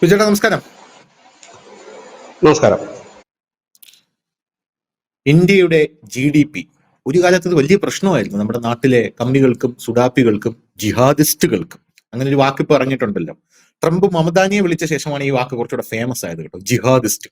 സുചേട്ടാ നമസ്കാരം. നമസ്കാരം. ഇന്ത്യയുടെ GDP ഒരു കാലത്ത് ഇത് വലിയ പ്രശ്നമായിരുന്നു നമ്മുടെ നാട്ടിലെ കമ്മികൾക്കും സുഡാപ്പികൾക്കും ജിഹാദിസ്റ്റുകൾക്കും. അങ്ങനെ ഒരു വാക്ക് ഇപ്പൊ ഇറങ്ങിയിട്ടുണ്ടല്ലോ. ട്രംപ് മമതാനിയെ വിളിച്ച ശേഷമാണ് ഈ വാക്ക് കുറച്ചുകൂടെ ഫേമസ് ആയത് കേട്ടോ, ജിഹാദിസ്റ്റ്.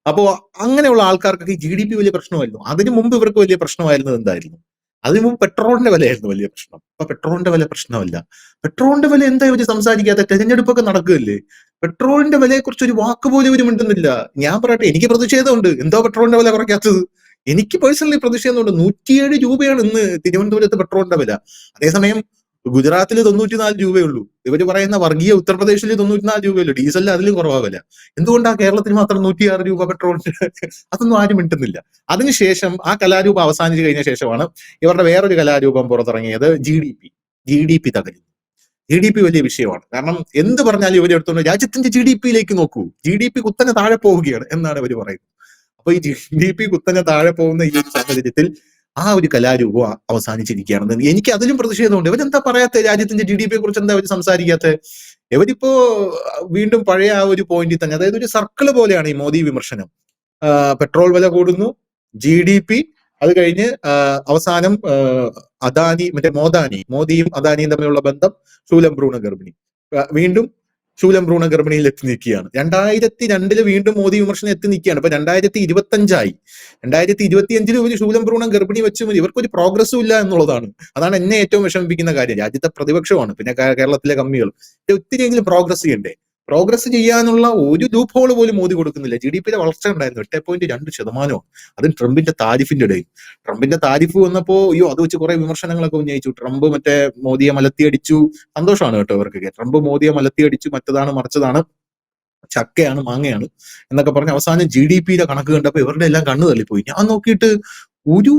അപ്പോ അങ്ങനെയുള്ള ആൾക്കാർക്കൊക്കെ ഈ GDP വലിയ പ്രശ്നമായിരുന്നു. അതിനു മുമ്പ് ഇവർക്ക് വലിയ പ്രശ്നമായിരുന്നത് എന്തായിരുന്നു? അതിനു മുമ്പ് പെട്രോളിന്റെ വിലയായിരുന്നു വലിയ പ്രശ്നം. അപ്പൊ പെട്രോളിന്റെ വില പ്രശ്നമല്ല. പെട്രോളിന്റെ വില എന്താ ഇവര് സംസാരിക്കാത്ത? തെരഞ്ഞെടുപ്പൊക്കെ നടക്കുകയല്ലേ, പെട്രോളിന്റെ വിലയെ കുറിച്ച് ഒരു വാക്ക് പോലും ഇവര് മിണ്ടുന്നില്ല. ഞാൻ പറയട്ടെ, എനിക്ക് പ്രതിഷേധമുണ്ട്. എന്തോ പെട്രോളിന്റെ വില കുറയ്ക്കാത്തത്? എനിക്ക് പേഴ്സണലി പ്രതിഷേധമുണ്ട്. 107 രൂപയാണ് ഇന്ന് തിരുവനന്തപുരത്ത് പെട്രോളിന്റെ വില. അതേസമയം ഗുജറാത്തിൽ 94 രൂപയുള്ളൂ. ഇവര് പറയുന്ന വർഗീയ ഉത്തർപ്രദേശിൽ 94 രൂപയുള്ളൂ. ഡീസലിൽ അതിലും കുറവാ വില. എന്തുകൊണ്ടാണ് കേരളത്തിൽ മാത്രം 106 രൂപ പെട്രോളിന്? അതൊന്നും ആരും മിണ്ടുന്നില്ല. അതിനുശേഷം ആ കലാരൂപം അവസാനിച്ചു കഴിഞ്ഞ ശേഷമാണ് ഇവരുടെ വേറൊരു കലാരൂപം പുറത്തിറങ്ങിയത്. GDP തകരുന്നു. GDP വലിയ വിഷയമാണ്. കാരണം എന്ത് പറഞ്ഞാലും ഇവർ എടുത്തോണ്ട് രാജ്യത്തിന്റെ GDP-യിലേക്ക് നോക്കൂ, GDP കുത്തനെ താഴെ പോവുകയാണ് എന്നാണ് ഇവർ പറയുന്നത്. അപ്പൊ ഈ GDP കുത്തനെ താഴെ പോകുന്ന ഈ സാഹചര്യത്തിൽ ആ ഒരു കലാരൂപം അവസാനിച്ചിരിക്കുകയാണെന്ന് എനിക്ക് അതിലും പ്രതിഷേധമുണ്ട്. ഇവരെന്താ പറയാത്ത? രാജ്യത്തിന്റെ GDP-യെ കുറിച്ച് എന്താ അവർ സംസാരിക്കാത്ത? ഇവരിപ്പോ വീണ്ടും പഴയ ആ ഒരു പോയിന്റിൽ തന്നെ, അതായത് ഒരു സർക്കിള് പോലെയാണ് ഈ മോദി വിമർശനം. പെട്രോൾ വില കൂടുന്നു, GDP, അത് കഴിഞ്ഞ് അവസാനം അദാനി, മോദിയും അദാനിയും തമ്മിലുള്ള ബന്ധം ശൂലം ഭ്രൂണ ഗർഭിണി, വീണ്ടും ശൂലം ഭ്രൂണ ഗർഭിണിയിൽ എത്തി നിൽക്കുകയാണ്. 2002 വീണ്ടും മോദി വിമർശനം എത്തി നിൽക്കുകയാണ്. ഇപ്പൊ 2025 2025 ഒരു ശൂലം ഭ്രൂണം ഗർഭിണി വെച്ച് ഇവർക്കൊരു പ്രോഗ്രസ്സും ഇല്ല എന്നുള്ളതാണ്. അതാണ് എന്നെ ഏറ്റവും വിഷമിപ്പിക്കുന്ന കാര്യം. രാജ്യത്തെ പ്രതിപക്ഷമാണ്, പിന്നെ കേരളത്തിലെ കമ്മികൾ. ഒത്തിരിയെങ്കിലും പ്രോഗ്രസ് ചെയ്യണ്ടേ? പ്രോഗ്രസ് ചെയ്യാനുള്ള ഒരു ലൂപ്പ് ഹോൾ പോലും മോദി കൊടുക്കുന്നില്ല. GDP-യുടെ വളർച്ച ഉണ്ടായിരുന്നു 8.2%. അതും ട്രംപിന്റെ താരിഫിന്റെ ഇടയിൽ. ട്രംപിന്റെ താരിഫ് വന്നപ്പോ അത് വെച്ച് കുറെ വിമർശനങ്ങളൊക്കെ ഉന്നയിച്ചു. ട്രംപ് മറ്റേ മോദിയെ മലത്തിയടിച്ചു. സന്തോഷമാണ് കേട്ടോ ഇവർക്കൊക്കെ. ട്രംപ് മോദിയെ മലത്തിയടിച്ചു, മറ്റതാണ് മറിച്ചതാണ്, ചക്കയാണ് മാങ്ങയാണ് എന്നൊക്കെ പറഞ്ഞ് അവസാനം GDP-യുടെ കണക്ക് കണ്ടപ്പോ ഇവരുടെ എല്ലാം കണ്ണു തള്ളിപ്പോയി. ഞാൻ നോക്കിയിട്ട് ഒരു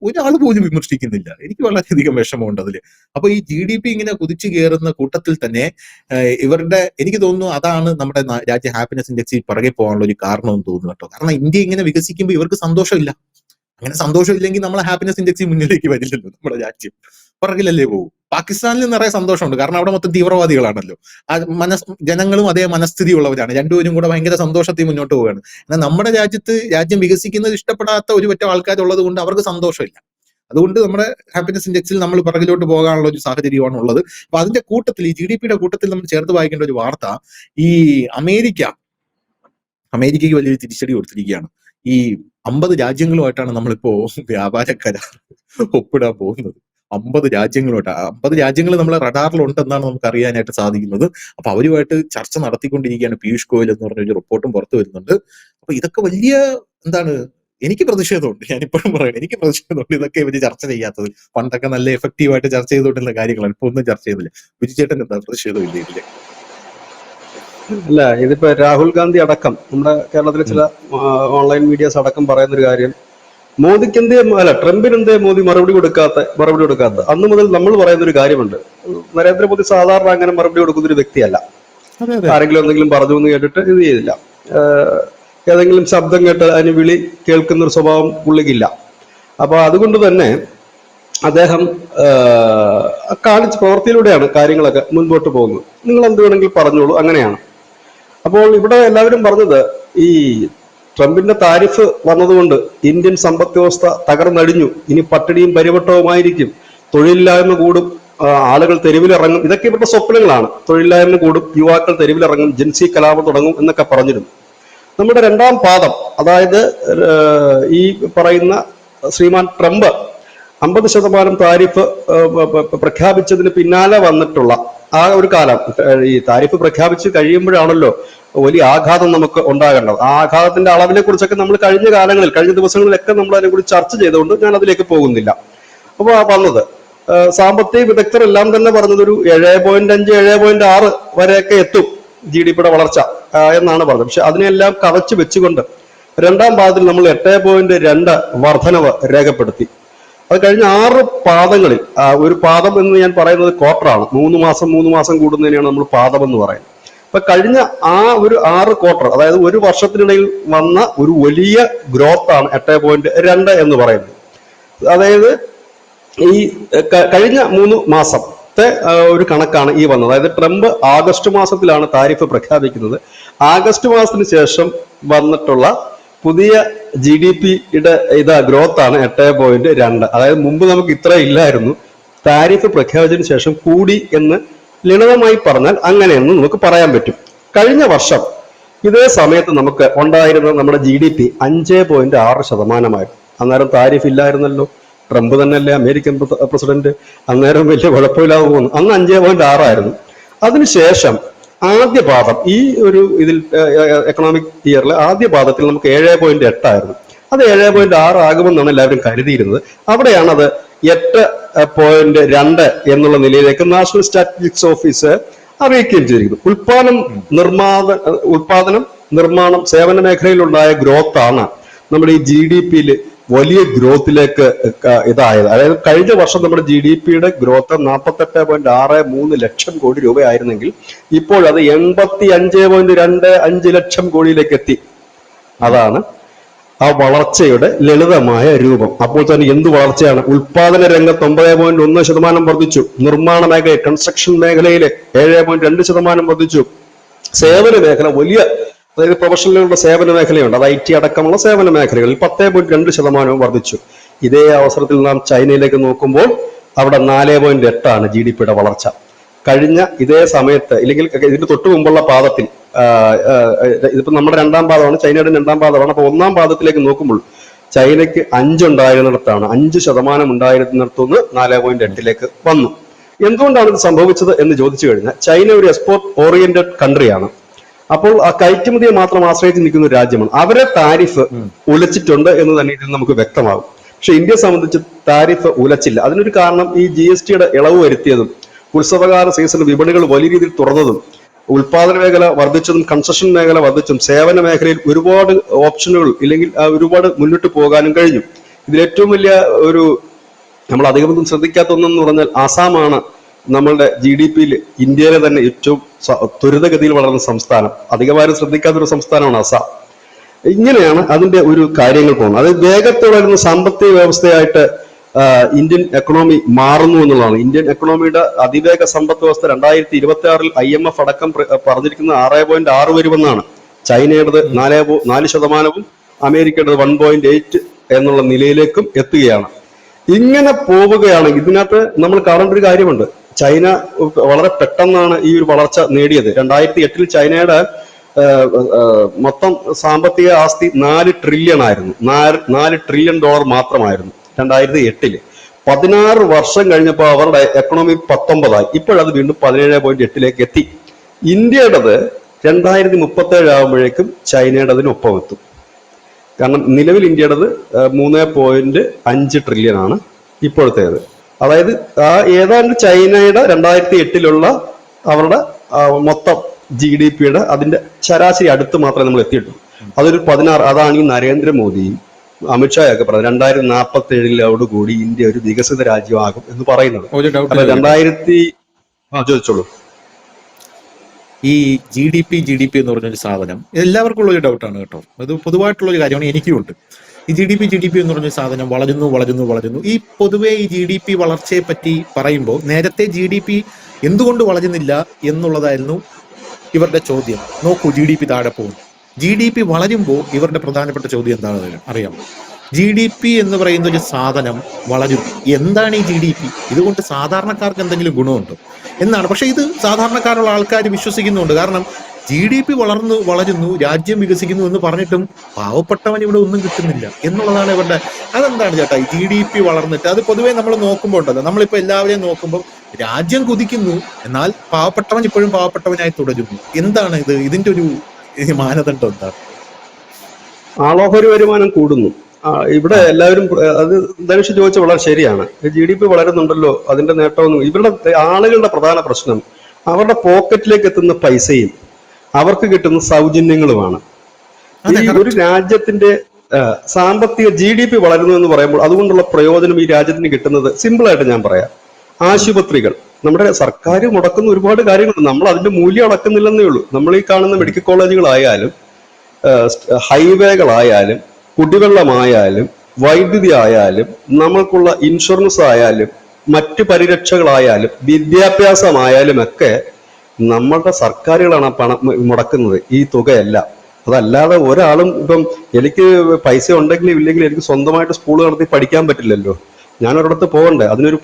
ഒരാൾ പോലും വിമർശിക്കുന്നില്ല. എനിക്ക് വളരെയധികം വിഷമമുണ്ട് അതില്. അപ്പൊ ഈ GDP ഇങ്ങനെ കുതിച്ചു കയറുന്ന കൂട്ടത്തിൽ തന്നെ ഇവരുടെ, എനിക്ക് തോന്നുന്നു അതാണ് നമ്മുടെ രാജ്യ ഹാപ്പിനെസ് ഇൻഡെക്സിൽ പിറകെ പോകാനുള്ള ഒരു കാരണമെന്ന് തോന്നുന്നു കേട്ടോ. കാരണം ഇന്ത്യ ഇങ്ങനെ വികസിക്കുമ്പോൾ ഇവർക്ക് സന്തോഷമില്ല. അങ്ങനെ സന്തോഷമില്ലെങ്കിൽ നമ്മളെ ഹാപ്പിനെസ് ഇൻഡെക്സിൽ മുന്നിലേക്ക് വരില്ലല്ലോ. നമ്മുടെ രാജ്യം പുറകിലല്ലേ പോകും. പാകിസ്ഥാനിൽ നിറയെ സന്തോഷമുണ്ട്, കാരണം അവിടെ മൊത്തം തീവ്രവാദികളാണല്ലോ. ആ ജനങ്ങളും അതേ മനസ്ഥിതി ഉള്ളവരാണ്. രണ്ടുപേരും കൂടെ ഭയങ്കര സന്തോഷത്തിൽ മുന്നോട്ട് പോവുകയാണ്. എന്നാൽ നമ്മുടെ രാജ്യം വികസിക്കുന്നത് ഇഷ്ടപ്പെടാത്ത ഒരു പറ്റം ആൾക്കാരുള്ളത് കൊണ്ട് അവർക്ക് സന്തോഷമില്ല. അതുകൊണ്ട് നമ്മുടെ ഹാപ്പിനെസ് ഇൻഡെക്സിൽ നമ്മൾ പിറകിലോട്ട് പോകാനുള്ള ഒരു സാഹചര്യമാണ് ഉള്ളത്. അപ്പൊ അതിന്റെ കൂട്ടത്തിൽ, ഈ GDP-യുടെ കൂട്ടത്തിൽ നമ്മൾ ചേർത്ത് വായിക്കേണ്ട ഒരു വാർത്ത, ഈ അമേരിക്കയ്ക്ക് വലിയൊരു തിരിച്ചടി കൊടുത്തിരിക്കുകയാണ്. ഈ 50 രാജ്യങ്ങളുമായിട്ടാണ് നമ്മളിപ്പോ വ്യാപാര കരാർ ഒപ്പിടാൻ പോകുന്നത്. 50 രാജ്യങ്ങളുമായിട്ട്. 50 രാജ്യങ്ങൾ നമ്മളെ റഡാറിലുണ്ടെന്നാണ് നമുക്ക് അറിയാനായിട്ട് സാധിക്കുന്നത്. അപ്പൊ അവരുമായിട്ട് ചർച്ച നടത്തിക്കൊണ്ടിരിക്കുകയാണ്. പീയൂഷ് ഗോയൽ എന്ന് പറഞ്ഞൊരു റിപ്പോർട്ടും പുറത്തു വരുന്നുണ്ട്. അപ്പൊ ഇതൊക്കെ വലിയ എനിക്ക് പ്രതിഷേധമുണ്ട്. ഞാനിപ്പോഴും പറയണം, എനിക്ക് പ്രതിഷേധമുണ്ട്. ഇതൊക്കെ ഇവര് ചർച്ച ചെയ്യാത്തത്. പണ്ടൊക്കെ നല്ല എഫക്റ്റീവായിട്ട് ചർച്ച ചെയ്തുകൊണ്ടിരുന്ന കാര്യങ്ങളാണ്, ഇപ്പൊ ഒന്നും ചർച്ച ചെയ്യുന്നില്ല. വിജുചേട്ടൻ എന്താ പ്രതിഷേധം ഇല്ല ഇതില്? അല്ല, ഇതിപ്പോ രാഹുൽ ഗാന്ധി അടക്കം നമ്മുടെ കേരളത്തിലെ ചില ഓൺലൈൻ മീഡിയാസ് അടക്കം പറയുന്നൊരു കാര്യം, മോദിക്ക് ട്രംപിന് എന്തേ മോദി മറുപടി കൊടുക്കാത്ത അന്ന് മുതൽ നമ്മൾ പറയുന്ന ഒരു കാര്യമുണ്ട്. നരേന്ദ്രമോദി സാധാരണ അങ്ങനെ മറുപടി കൊടുക്കുന്ന ഒരു വ്യക്തിയല്ല. ആരെങ്കിലും എന്തെങ്കിലും പറഞ്ഞു എന്ന് കേട്ടിട്ട് ഇത് ചെയ്തില്ല. ഏതെങ്കിലും ശബ്ദം കേട്ട് അതിന് വിളി കേൾക്കുന്ന ഒരു സ്വഭാവം പുള്ളിക്കില്ല. അപ്പൊ അതുകൊണ്ട് തന്നെ അദ്ദേഹം കാണിച്ച പ്രവൃത്തിയിലൂടെയാണ് കാര്യങ്ങളൊക്കെ മുൻപോട്ട് പോകുന്നത്. നിങ്ങൾ എന്ത് വേണമെങ്കിൽ പറഞ്ഞോളൂ, അങ്ങനെയാണ്. അപ്പോൾ ഇവിടെ എല്ലാവരും പറഞ്ഞത്, ഈ ട്രംപിന്റെ താരിഫ് വന്നതുകൊണ്ട് ഇന്ത്യൻ സമ്പദ് വ്യവസ്ഥ തകർന്നടിഞ്ഞു, ഇനി പട്ടിണിയും പരിവട്ടവുമായിരിക്കും, തൊഴിലില്ലായ്മ കൂടും, ആളുകൾ തെരുവിലിറങ്ങും. ഇതൊക്കെ ഇവരുടെ സ്വപ്നങ്ങളാണ്. തൊഴിലില്ലായ്മ കൂടും, യുവാക്കൾ തെരുവിലിറങ്ങും, ജൻസി കലാപം തുടങ്ങും എന്നൊക്കെ പറഞ്ഞിരുന്നു. നമ്മുടെ രണ്ടാം പാദം, അതായത് ഈ പറയുന്ന ശ്രീമാൻ ട്രംപ് 50% താരിഫ് പ്രഖ്യാപിച്ചതിന് പിന്നാലെ വന്നിട്ടുള്ള ആ ഒരു കാലം, ഈ താരിഫ് പ്രഖ്യാപിച്ച് കഴിയുമ്പോഴാണല്ലോ വലിയ ആഘാതം നമുക്ക് ഉണ്ടാകേണ്ടത്. ആ ആഘാതത്തിന്റെ അളവിനെ കുറിച്ചൊക്കെ നമ്മൾ കഴിഞ്ഞ ദിവസങ്ങളിലൊക്കെ നമ്മൾ അതിനെക്കുറിച്ച് ചർച്ച ചെയ്തുകൊണ്ട് ഞാൻ അതിലേക്ക് പോകുന്നില്ല. അപ്പോൾ വന്നത് സാമ്പത്തിക വിദഗ്ധരെല്ലാം തന്നെ പറഞ്ഞത് ഒരു 7.5 7.6 വരെയൊക്കെ എത്തും GDP-യുടെ വളർച്ച എന്നാണ് പറഞ്ഞത്. പക്ഷെ അതിനെല്ലാം കവച്ചു വെച്ചുകൊണ്ട് രണ്ടാം പാദത്തിൽ നമ്മൾ 8.2 വർധനവ് രേഖപ്പെടുത്തി. അത് കഴിഞ്ഞ 6 പാദങ്ങളിൽ, ഒരു പാദം എന്ന് ഞാൻ പറയുന്നത് ക്വാർട്ടറാണ്. 3 മാസം കൂടുന്നതിനെയാണ് നമ്മൾ പാദം എന്ന് പറയുന്നത്. അപ്പൊ കഴിഞ്ഞ ഒരു 6 ക്വാർട്ടർ, അതായത് ഒരു വർഷത്തിനിടയിൽ വന്ന ഒരു വലിയ ഗ്രോത്ത് ആണ് 8.2 എന്ന് പറയുന്നത്. അതായത് ഈ കഴിഞ്ഞ 3 മാസം ഒരു കണക്കാണ് ഈ വന്നത്. അതായത് ട്രംപ് ആഗസ്റ്റ് മാസത്തിലാണ് താരിഫ് പ്രഖ്യാപിക്കുന്നത്. ആഗസ്റ്റ് മാസത്തിന് ശേഷം വന്നിട്ടുള്ള പുതിയ GDP-യുടെ ഗ്രോത്ത് ആണ് 8.2. അതായത് മുമ്പ് നമുക്ക് ഇത്ര ഇല്ലായിരുന്നു, താരിഫ് പ്രഖ്യാപിച്ചതിന് ശേഷം കൂടി എന്ന് ലളിതമായി പറഞ്ഞാൽ അങ്ങനെയെന്ന് നമുക്ക് പറയാൻ പറ്റും. കഴിഞ്ഞ വർഷം ഇതേ സമയത്ത് നമുക്ക് ഉണ്ടായിരുന്ന നമ്മുടെ GDP 5.6%. അന്നേരം താരിഫ് ഇല്ലായിരുന്നല്ലോ, ട്രംപ് തന്നെയല്ലേ അമേരിക്കൻ പ്രസിഡന്റ്, അന്നേരം വലിയ കുഴപ്പമില്ലാതെ പോകുന്നു. അന്ന് 5.6 ആയിരുന്നു. അതിനുശേഷം ആദ്യ പാദം ഈ ഒരു ഇതിൽ എക്കണോമിക് ഇയറിലെ ആദ്യ പാദത്തിൽ നമുക്ക് 7.8 ആയിരുന്നു. അത് 7.6 ആകുമെന്നാണ് എല്ലാവരും കരുതിയിരുന്നത്. അവിടെയാണ് അത് 8.2 എന്നുള്ള നിലയിലേക്ക് നാഷണൽ സ്റ്റാറ്റിസ്റ്റിക്സ് ഓഫീസ് അറിയിക്കുകയും ചെയ്തിരിക്കുന്നു. ഉൽപാദനം, നിർമ്മാണം, സേവന മേഖലയിലുണ്ടായ ഗ്രോത്ത് ആണ് നമ്മുടെ ഈ GDP-യിൽ വലിയ ഗ്രോത്തിലേക്ക് ഇതായത്. അതായത് കഴിഞ്ഞ വർഷം നമ്മുടെ GDP-യുടെ ഗ്രോത്ത് 48.63 ലക്ഷം കോടി രൂപയായിരുന്നെങ്കിൽ ഇപ്പോഴത് 85.25 ലക്ഷം കോടിയിലേക്ക് എത്തി. അതാണ് ആ വളർച്ചയുടെ ലളിതമായ രൂപം. അപ്പോൾ തന്നെ എന്ത് വളർച്ചയാണ്? ഉൽപാദന രംഗത്ത് 9.1% വർദ്ധിച്ചു. നിർമ്മാണ മേഖലയിൽ, കൺസ്ട്രക്ഷൻ മേഖലയിൽ 7.2% വർദ്ധിച്ചു. സേവന മേഖല വലിയ, അതായത് പ്രൊഫഷണലുകളുടെ സേവന മേഖലയുണ്ട്, അത് IT അടക്കമുള്ള സേവന മേഖലകളിൽ 10.2% വർദ്ധിച്ചു. ഇതേ അവസരത്തിൽ നാം ചൈനയിലേക്ക് നോക്കുമ്പോൾ അവിടെ 4.8 ആണ് GDP-യുടെ വളർച്ച. കഴിഞ്ഞ ഇതേ സമയത്ത്, ഇല്ലെങ്കിൽ ഇതിന് തൊട്ടു മുമ്പുള്ള പാദത്തിൽ, ഇതിപ്പോ നമ്മുടെ രണ്ടാം പാദമാണ്, ചൈനയുടെ രണ്ടാം പാദമാണ്. അപ്പൊ ഒന്നാം പാദത്തിലേക്ക് നോക്കുമ്പോൾ ചൈനയ്ക്ക് 5 ഉണ്ടായിരുന്നിടത്താണ്, 5% ഉണ്ടായിരുന്നിടത്തുനിന്ന് 4.8 വന്നു. എന്തുകൊണ്ടാണ് ഇത് സംഭവിച്ചത് എന്ന് ചോദിച്ചു കഴിഞ്ഞാൽ, ചൈന ഒരു എക്സ്പോർട്ട് ഓറിയന്റഡ് കൺട്രിയാണ്. അപ്പോൾ ആ കയറ്റുമതിയെ മാത്രം ആശ്രയിച്ച് നിൽക്കുന്ന ഒരു രാജ്യമാണ്. അവരെ താരിഫ് ഉലച്ചിട്ടുണ്ട് എന്ന് തന്നെ ഇതിൽ നമുക്ക് വ്യക്തമാകും. പക്ഷെ ഇന്ത്യയെ സംബന്ധിച്ച് താരിഫ് ഉലച്ചില്ല. അതിനൊരു കാരണം ഈ GST-യുടെ ഇളവ് വരുത്തിയതും, ഉത്സവകാല സീസണിൽ വിപണികൾ വലിയ രീതിയിൽ തുറന്നതും, ഉൽപാദന മേഖല വർദ്ധിച്ചതും, കൺസ്ട്രക്ഷൻ മേഖല വർദ്ധിച്ചതും, സേവന മേഖലയിൽ ഒരുപാട് ഓപ്ഷനുകൾ ഇല്ലെങ്കിൽ ഒരുപാട് മുന്നോട്ട് പോകാനും കഴിഞ്ഞു. ഇതിലേറ്റവും വലിയ ഒരു നമ്മൾ അധികമൊന്നും ശ്രദ്ധിക്കാത്ത ഒന്നെന്ന് പറഞ്ഞാൽ ആസാമാണ് നമ്മളുടെ GDP-യിൽ ഇന്ത്യയിലെ തന്നെ ഏറ്റവും ത്വരിതഗതിയിൽ വളർന്ന സംസ്ഥാനം. അധികമാരും ശ്രദ്ധിക്കാത്തൊരു സംസ്ഥാനമാണ് ആസാം. ഇങ്ങനെയാണ് അതിന്റെ ഒരു കാര്യങ്ങൾ പോകുന്നത്. അത് വേഗത്തിൽ വരുന്ന സാമ്പത്തിക വ്യവസ്ഥയായിട്ട് ഇന്ത്യൻ എക്കണോമി മാറുന്നു എന്നുള്ളതാണ്. ഇന്ത്യൻ എക്കണോമിയുടെ അതിവേഗ സമ്പദ് വ്യവസ്ഥ 2026-ൽ IMF അടക്കം പറഞ്ഞിരിക്കുന്നത് 6.6 വരുമെന്നാണ്. ചൈനയുടേത് 4%, അമേരിക്കയുടേത് 1.8 എന്നുള്ള നിലയിലേക്കും എത്തുകയാണ്. ഇങ്ങനെ പോവുകയാണെങ്കിൽ ഇതിനകത്ത് നമ്മൾ കാണേണ്ട ഒരു കാര്യമുണ്ട്. ചൈന വളരെ പെട്ടെന്നാണ് ഈ ഒരു വളർച്ച നേടിയത്. 2008-ൽ ചൈനയുടെ മൊത്തം സാമ്പത്തിക ആസ്തി 4 ട്രില്യൺ ആയിരുന്നു. $4 ട്രില്യൺ മാത്രമായിരുന്നു 2008-ൽ. 16 വർഷം കഴിഞ്ഞപ്പോൾ അവരുടെ എക്കണോമി 19 ആയി. ഇപ്പോഴത് വീണ്ടും 17.8 എത്തി. ഇന്ത്യയുടേത് 2037 ആകുമ്പോഴേക്കും ചൈനയുടെ അതിനൊപ്പം എത്തും. കാരണം നിലവിൽ ഇന്ത്യയുടേത് 3.5 ട്രില്യൺ ആണ് ഇപ്പോഴത്തേത്. അതായത് ഏതാണ്ട് ചൈനയുടെ 2008-ലുള്ള അവരുടെ മൊത്തം GDP-യുടെ അതിന്റെ ശരാശരി അടുത്ത് മാത്രമേ നമ്മൾ എത്തിയിട്ടുള്ളൂ. അതൊരു 16. അതാണ് ഈ നരേന്ദ്രമോദിയും അമിത്ഷായൊക്കെ പറഞ്ഞത് 2047 കൂടി ഇന്ത്യ ഒരു വികസിത രാജ്യമാകും എന്ന് പറയുന്നത്. അപ്പൊ 2000 ചോദിച്ചോളൂ. ഈ GDP എന്ന് പറഞ്ഞൊരു സാധനം എല്ലാവർക്കും ഉള്ളൊരു ഡൗട്ടാണ് കേട്ടോ. അത് പൊതുവായിട്ടുള്ളൊരു കാര്യമാണ്, എനിക്കും ഉണ്ട്. ഈ GDP എന്ന് പറഞ്ഞ സാധനം വളരുന്നു. ഈ പൊതുവെ ഈ GDP വളർച്ചയെ പറ്റി പറയുമ്പോൾ നേരത്തെ GDP എന്തുകൊണ്ട് വളരുന്നില്ല എന്നുള്ളതായിരുന്നു ഇവരുടെ ചോദ്യം. നോക്കൂ, GDP താഴെ പോകും. GDP വളരുമ്പോൾ ഇവരുടെ പ്രധാനപ്പെട്ട ചോദ്യം എന്താണെന്ന് അറിയാം. GDP എന്ന് പറയുന്ന ഒരു സാധനം വളരും. എന്താണ് ഈ GDP? ഇതുകൊണ്ട് സാധാരണക്കാർക്ക് എന്തെങ്കിലും ഗുണമുണ്ടോ എന്നാണ്. പക്ഷെ ഇത് സാധാരണക്കാരുള്ള ആൾക്കാർ വിശ്വസിക്കുന്നുണ്ട്. കാരണം GDP വളരുന്നു, രാജ്യം വികസിക്കുന്നു എന്ന് പറഞ്ഞിട്ടും പാവപ്പെട്ടവൻ ഇവിടെ ഒന്നും കിട്ടുന്നില്ല എന്നുള്ളതാണ് ഇവരുടെ. അതെന്താണ് ചേട്ടാ ഈ GDP വളർന്നിട്ട്? അത് പൊതുവേ നമ്മൾ നോക്കുമ്പോൾ ഉണ്ടല്ലോ, നമ്മളിപ്പോ എല്ലാവരെയും നോക്കുമ്പോൾ രാജ്യം കുതിക്കുന്നു, എന്നാൽ പാവപ്പെട്ടവൻ ഇപ്പോഴും പാവപ്പെട്ടവനായി തുടരുന്നു. എന്താണ് ഇത്? ഇതിന്റെ ഒരു മാനദണ്ഡം എന്താണ്? ആളോഹരി വരുമാനം കൂടുന്നു. ഇവിടെ എല്ലാവരും അത് ധനുഷ് ചോദിച്ച വളരെ ശരിയാണ്. GDP വളരുന്നുണ്ടല്ലോ, അതിന്റെ നേട്ടമൊന്നും. ഇവരുടെ ആളുകളുടെ പ്രധാന പ്രശ്നം അവരുടെ പോക്കറ്റിലേക്ക് എത്തുന്ന പൈസയും അവർക്ക് കിട്ടുന്ന സൗജന്യങ്ങളുമാണ്. ഈ ഒരു രാജ്യത്തിന്റെ സാമ്പത്തിക GDP വളരുന്നു എന്ന് പറയുമ്പോൾ അതുകൊണ്ടുള്ള പ്രയോജനം ഈ രാജ്യത്തിന് കിട്ടുന്നത് സിമ്പിളായിട്ട് ഞാൻ പറയാം. ആശുപത്രികൾ, നമ്മുടെ സർക്കാർ മുടക്കുന്ന ഒരുപാട് കാര്യങ്ങളുണ്ട്. നമ്മൾ അതിന്റെ മൂല്യം അടക്കുന്നില്ലെന്നേ ഉള്ളൂ. നമ്മൾ ഈ കാണുന്ന മെഡിക്കൽ കോളേജുകളായാലും ഹൈവേകളായാലും കുടിവെള്ളമായാലും വൈദ്യുതി ആയാലും നമ്മൾക്കുള്ള ഇൻഷുറൻസ് ആയാലും മറ്റു പരിരക്ഷകളായാലും വിദ്യാഭ്യാസമായാലും ഒക്കെ നമ്മളുടെ സർക്കാരുകളാണ് പണം മുടക്കുന്നത്, ഈ തുകയല്ല. അതല്ലാതെ ഒരാളും ഇപ്പം എനിക്ക് പൈസ ഉണ്ടെങ്കിലും ഇല്ലെങ്കിലും എനിക്ക് സ്വന്തമായിട്ട് സ്കൂൾ നടത്തി പഠിക്കാൻ പറ്റില്ലല്ലോ. ഞാൻ ഒരിടത്ത് പോകണ്ടേ, അതിനൊരു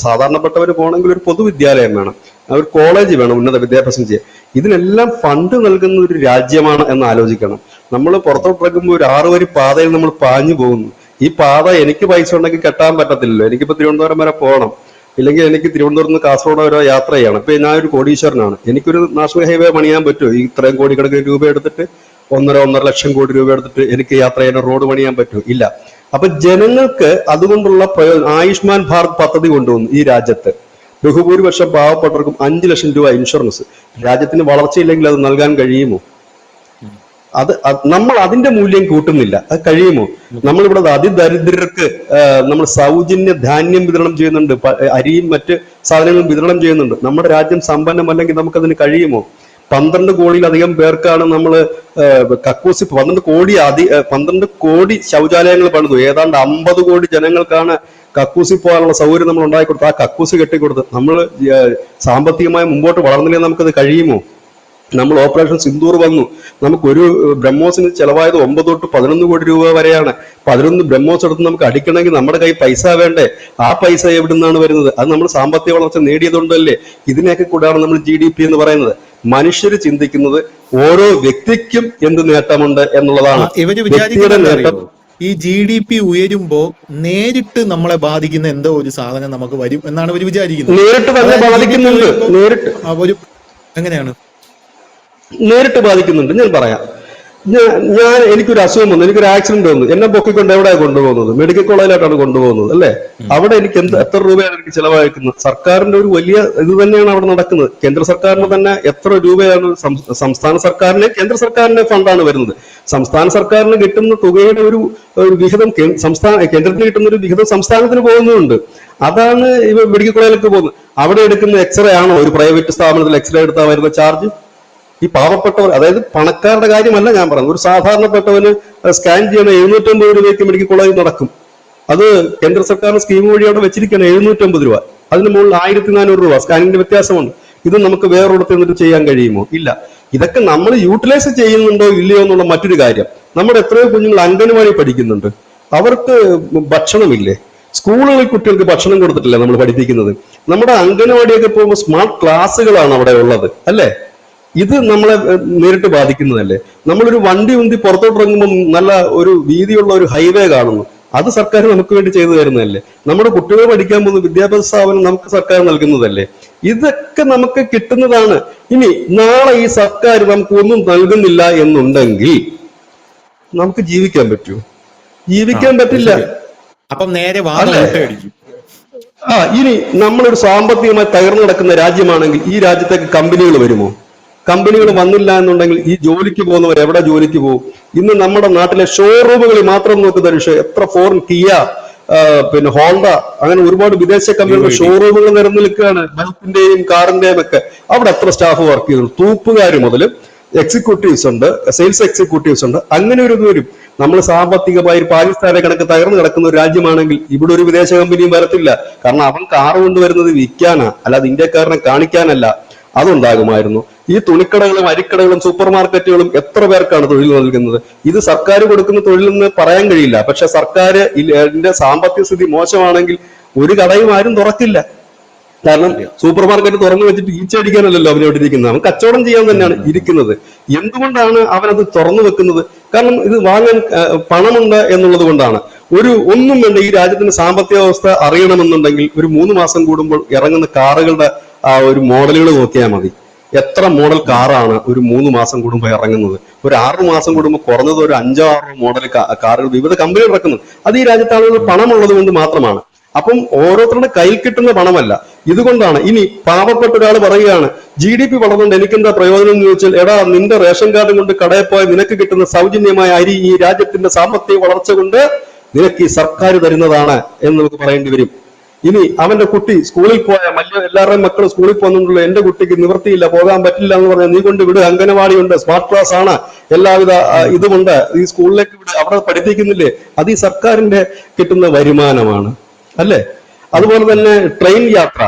സാധാരണപ്പെട്ടവർ പോകണമെങ്കിൽ ഒരു പൊതുവിദ്യാലയം വേണം, ഒരു കോളേജ് വേണം ഉന്നത വിദ്യാഭ്യാസം ചെയ്യാൻ. ഇതിനെല്ലാം ഫണ്ട് നൽകുന്ന ഒരു രാജ്യമാണ് എന്ന് ആലോചിക്കണം. നമ്മൾ പുറത്തോട്ടിറങ്ങുമ്പോൾ ഒരു 6 വരി പാതയിൽ നമ്മൾ പാഞ്ഞു പോകുന്നു. ഈ പാത എനിക്ക് പൈസ ഉണ്ടെങ്കിൽ കെട്ടാൻ പറ്റത്തില്ലല്ലോ. എനിക്കിപ്പോ തിരുവനന്തപുരം വരെ പോകണം, ഇല്ലെങ്കിൽ എനിക്ക് തിരുവനന്തപുരത്ത് നിന്ന് കാസർഗോഡ് വരെ യാത്ര ചെയ്യണം. ഇപ്പൊ ഞാനൊരു കോടീശ്വരനാണ്, എനിക്കൊരു നാഷണൽ ഹൈവേ പണിയാൻ പറ്റുമോ? ഈ ഇത്രയും കോടിക്കണക്കിന് രൂപ എടുത്തിട്ട് 1.5 ലക്ഷം കോടി രൂപ എടുത്തിട്ട് എനിക്ക് യാത്ര ചെയ്യാൻ റോഡ് പണിയാൻ പറ്റുമോ? ഇല്ല. അപ്പൊ ജനങ്ങൾക്ക് അതുകൊണ്ടുള്ള ആയുഷ്മാൻ ഭാരത് പദ്ധതി കൊണ്ടുവന്നു ഈ രാജ്യത്ത്. ബഹുഭൂരിപക്ഷം പാവപ്പെട്ടവർക്കും 5 ലക്ഷം രൂപ ഇൻഷുറൻസ്. രാജ്യത്തിന് വളർച്ചയില്ലെങ്കിൽ അത് നൽകാൻ കഴിയുമോ? നമ്മൾ അതിന്റെ മൂല്യം കൂട്ടുന്നില്ല. അത് കഴിയുമോ? നമ്മളിവിടെ അതിദരിദ്രർക്ക് നമ്മൾ സൗജന്യ ധാന്യം വിതരണം ചെയ്യുന്നുണ്ട്, അരിയും മറ്റ് സാധനങ്ങളും വിതരണം ചെയ്യുന്നുണ്ട്. നമ്മുടെ രാജ്യം സമ്പന്നമല്ലെങ്കിൽ നമുക്കതിന് കഴിയുമോ? 12 കോടിയിലധികം പേർക്കാണ് നമ്മൾ കക്കൂസി 12 കോടി ശൗചാലയങ്ങൾ പണിതു. ഏതാണ്ട് 50 കോടി ജനങ്ങൾക്കാണ് കക്കൂസി പോകാനുള്ള സൗകര്യം നമ്മൾ ഉണ്ടാക്കിക്കൊടുത്ത്, ആ കക്കൂസി കെട്ടിക്കൊടുത്ത്. നമ്മൾ സാമ്പത്തികമായി മുമ്പോട്ട് വളർന്നില്ലെങ്കിൽ നമുക്കത് കഴിയുമോ? നമ്മൾ ഓപ്പറേഷൻ സിന്ദൂർ വന്നു, നമുക്കൊരു ബ്രഹ്മോസിന് ചെലവായത് 9 തൊട്ട് 11 കോടി രൂപ വരെയാണ്. 11 ബ്രഹ്മോസ് എടുത്ത് നമുക്ക് അടിക്കണമെങ്കിൽ നമ്മുടെ കൈ പൈസ വേണ്ടേ? ആ പൈസ എവിടെ നിന്നാണ് വരുന്നത്? അത് നമ്മൾ സാമ്പത്തിക വളർച്ച നേടിയതുകൊണ്ടല്ലേ. ഇതിനെയൊക്കെ കൂടാണ് നമ്മൾ GDP എന്ന് പറയുന്നത്. മനുഷ്യർ ചിന്തിക്കുന്നത് ഓരോ വ്യക്തിക്കും എന്ത് നേട്ടമുണ്ട് എന്നുള്ളതാണ്. ഇവര് വിചാരിക്കുന്നത് ഈ GDP ഉയരുമ്പോ നേരിട്ട് നമ്മളെ ബാധിക്കുന്ന എന്തോ ഒരു സാധനം നമുക്ക് വരും എന്നാണ് ഇവർ വിചാരിക്കുന്നത്. നേരിട്ട് തന്നെ ബാധിക്കുന്നുണ്ട്. എങ്ങനെയാണ് നേരിട്ട് ബാധിക്കുന്നുണ്ട്? ഞാൻ പറയാം. എനിക്കൊരു അസുഖം വന്നു, എനിക്കൊരു ആക്സിഡന്റ് വന്നു, എന്നെ പൊക്കിക്കൊണ്ട് എവിടെയാണ് കൊണ്ടുപോകുന്നത്? മെഡിക്കൽ കോളേജിലോട്ടാണ് കൊണ്ടുപോകുന്നത് അല്ലെ? അവിടെ എനിക്ക് എത്ര രൂപയാണ് എനിക്ക് ചെലവഴിക്കുന്നത്? സർക്കാരിന്റെ ഒരു വലിയ ഇത് തന്നെയാണ് അവിടെ നടക്കുന്നത്. കേന്ദ്ര സർക്കാരിന് തന്നെ എത്ര രൂപയാണ്, സംസ്ഥാന സർക്കാരിന് കേന്ദ്ര സർക്കാരിന്റെ ഫണ്ടാണ് വരുന്നത്. സംസ്ഥാന സർക്കാരിന് കിട്ടുന്ന തുകയുടെ ഒരു വിഹിതം കേന്ദ്രത്തിന് കിട്ടുന്ന ഒരു വിഹിതം സംസ്ഥാനത്തിന് പോകുന്നുണ്ട്. അതാണ് ഇവ മെഡിക്കൽ കോളേജിലേക്ക് പോകുന്നത്. അവിടെ എടുക്കുന്ന എക്സ്റേ ആണോ ഒരു പ്രൈവറ്റ് സ്ഥാപനത്തിൽ എക്സ്റേ എടുത്താൽ വരുന്ന ചാർജ്? ഈ പാവപ്പെട്ടവർ, അതായത് പണക്കാരുടെ കാര്യമല്ല ഞാൻ പറയുന്നത്, ഒരു സാധാരണപ്പെട്ടവന് സ്കാൻ ചെയ്യണ 750 രൂപയ്ക്ക് മെഡിക്കൽ കോളേജിൽ നടക്കും. അത് കേന്ദ്ര സർക്കാരിന്റെ സ്കീം വഴി അവിടെ വെച്ചിരിക്കുകയാണ് 750 രൂപ. അതിന് മുകളിൽ 1400 രൂപ സ്കാനിങ്ങിന്റെ വ്യത്യാസമുണ്ട്. ഇത് നമുക്ക് വേറൊരിടത്ത് നിന്നിട്ട് ചെയ്യാൻ കഴിയുമോ? ഇല്ല. ഇതൊക്കെ നമ്മൾ യൂട്ടിലൈസ് ചെയ്യുന്നുണ്ടോ ഇല്ലയോ എന്നുള്ള മറ്റൊരു കാര്യം. നമ്മുടെ എത്രയോ കുഞ്ഞുങ്ങൾ അംഗൻവാടി പഠിക്കുന്നുണ്ട്, അവർക്ക് ഭക്ഷണമില്ലേ? സ്കൂളുകളിൽ കുട്ടികൾക്ക് ഭക്ഷണം കൊടുത്തിട്ടില്ല നമ്മൾ പഠിപ്പിക്കുന്നത്. നമ്മുടെ അംഗൻവാടിയൊക്കെ പോകുമ്പോൾ സ്മാർട്ട് ക്ലാസ്സുകളാണ് അവിടെ ഉള്ളത് അല്ലേ? ഇത് നമ്മളെ നേരിട്ട് ബാധിക്കുന്നതല്ലേ? നമ്മളൊരു വണ്ടി ഉന്തി പുറത്തോട്ടിറങ്ങുമ്പോൾ നല്ല ഒരു വീതിയുള്ള ഒരു ഹൈവേ കാണുന്നു, അത് സർക്കാർ നമുക്ക് വേണ്ടി ചെയ്തു തരുന്നതല്ലേ? നമ്മുടെ കുട്ടികൾ പഠിക്കാൻ പോകുന്ന വിദ്യാഭ്യാസ സ്ഥാപനം നമുക്ക് സർക്കാർ നൽകുന്നതല്ലേ? ഇതൊക്കെ നമുക്ക് കിട്ടുന്നതാണ്. ഇനി നാളെ ഈ സർക്കാർ നമുക്ക് ഒന്നും നൽകുന്നില്ല എന്നുണ്ടെങ്കിൽ നമുക്ക് ജീവിക്കാൻ പറ്റുമോ? ജീവിക്കാൻ പറ്റില്ല. അപ്പം നേരെ ഇനി നമ്മളൊരു സാമ്പത്തികമായി തകർന്നു കിടക്കുന്ന രാജ്യമാണെങ്കിൽ ഈ രാജ്യത്തേക്ക് കമ്പനികൾ വരുമോ? കമ്പനികൾ വന്നില്ല എന്നുണ്ടെങ്കിൽ ഈ ജോലിക്ക് പോകുന്നവർ എവിടെ ജോലിക്ക് പോകും? ഇന്ന് നമ്മുടെ നാട്ടിലെ ഷോറൂമുകളിൽ മാത്രം നോക്കുന്ന ഒരു വിഷയം, എത്ര ഫോറിൻ കിയ, പിന്നെ ഹോണ്ട, അങ്ങനെ ഒരുപാട് വിദേശ കമ്പനികളുടെ ഷോറൂമുകൾ നിരന്നു നിൽക്കുകയാണ്. ബൈക്കിന്റെയും കാറിന്റെയും ഒക്കെ. അവിടെ എത്ര സ്റ്റാഫ് വർക്ക് ചെയ്യുന്നു? തൂപ്പുകാർ മുതൽ എക്സിക്യൂട്ടീവ്സ് ഉണ്ട്, സെയിൽസ് എക്സിക്യൂട്ടീവ്സ് ഉണ്ട്. അങ്ങനെ ഒരു ഇത് വരും. നമ്മൾ സാമ്പത്തികമായി പാകിസ്ഥാനെ കണക്ക് തകർന്നു കിടക്കുന്ന ഒരു രാജ്യമാണെങ്കിൽ ഇവിടെ ഒരു വിദേശ കമ്പനിയും വരത്തില്ല. കാരണം അവൻ കാറ് കൊണ്ടുവരുന്നത് വിൽക്കാനാ, അല്ലാതെ ഇന്ത്യക്കാരനെ കാണിക്കാനല്ല. അതുണ്ടാകുമായിരുന്നു. ഈ തുണിക്കടകളും അരിക്കടകളും സൂപ്പർ മാർക്കറ്റുകളും എത്ര പേർക്കാണ് തൊഴിൽ നൽകുന്നത്? ഇത് സർക്കാർ കൊടുക്കുന്ന തൊഴിലെന്ന് പറയാൻ കഴിയില്ല. പക്ഷെ സർക്കാരിന്റെ സാമ്പത്തിക സ്ഥിതി മോശമാണെങ്കിൽ ഒരു കടയും ആരും തുറക്കില്ല. കാരണം സൂപ്പർ മാർക്കറ്റ് തുറന്നു വെച്ചിട്ട് ഈച്ചടിക്കാനല്ലല്ലോ അവനവിടെ ഇരിക്കുന്നത്, അവൻ കച്ചവടം ചെയ്യാൻ തന്നെയാണ് ഇരിക്കുന്നത്. എന്തുകൊണ്ടാണ് അവനത് തുറന്നു വെക്കുന്നത്? കാരണം ഇത് വാങ്ങാൻ പണമുണ്ട് എന്നുള്ളത് കൊണ്ടാണ്. ഒന്നും വേണ്ട, ഈ രാജ്യത്തിന്റെ സാമ്പത്തിക അവസ്ഥ അറിയണമെന്നുണ്ടെങ്കിൽ ഒരു 3 മാസം കൂടുമ്പോൾ ഇറങ്ങുന്ന കാറുകളുടെ ആ ഒരു മോഡലുകൾ നോക്കിയാൽ മതി. എത്ര മോഡൽ കാറാണ് ഒരു 3 മാസം കൂടുമ്പോൾ ഇറങ്ങുന്നത്? ഒരു 6 മാസം കൂടുമ്പോൾ കുറഞ്ഞത് ഒരു 5-6 മോഡൽ കാറുകൾ വിവിധ കമ്പനികൾ ഇറക്കുന്നത്. അത് ഈ രാജ്യത്ത് ആളുകൾ പണമുള്ളത് കൊണ്ട് മാത്രമാണ്. അപ്പം ഓരോരുത്തരുടെ കയ്യിൽ കിട്ടുന്ന പണമല്ല. ഇതുകൊണ്ടാണ് ഇനി പാവപ്പെട്ട ഒരാൾ പറയുകയാണ് GDP വളർന്നുകൊണ്ട് എനിക്കെന്താ പ്രയോജനം എന്ന് ചോദിച്ചാൽ, എടാ നിന്റെ റേഷൻ കാർഡ് കൊണ്ട് കടയിൽ പോയാൽ നിനക്ക് കിട്ടുന്ന സൗജന്യമായ അരി ഈ രാജ്യത്തിന്റെ സാമ്പത്തിക വളർച്ച കൊണ്ട് നിനക്ക് ഈ സർക്കാർ തരുന്നതാണ് എന്ന് നമുക്ക് പറയേണ്ടി വരും. ഇനി അവന്റെ കുട്ടി സ്കൂളിൽ പോയ എല്ലാവരുടെയും മക്കൾ സ്കൂളിൽ പോകുന്നുണ്ടല്ലോ, എന്റെ കുട്ടിക്ക് നിവൃത്തിയില്ല, പോകാൻ പറ്റില്ല എന്ന് പറഞ്ഞാൽ നീ കൊണ്ട് വിട്, അംഗനവാടി ഉണ്ട്, സ്മാർട്ട് ക്ലാസ് ആണ്, എല്ലാവിധ ഇതുമുണ്ട്, ഈ സ്കൂളിലേക്ക് വിട്, അവിടെ പഠിപ്പിക്കുന്നില്ലേ? അത് ഈ സർക്കാരിന്റെ കിട്ടുന്ന വരുമാനമാണ് അല്ലേ? അതുപോലെ തന്നെ ട്രെയിൻ യാത്ര,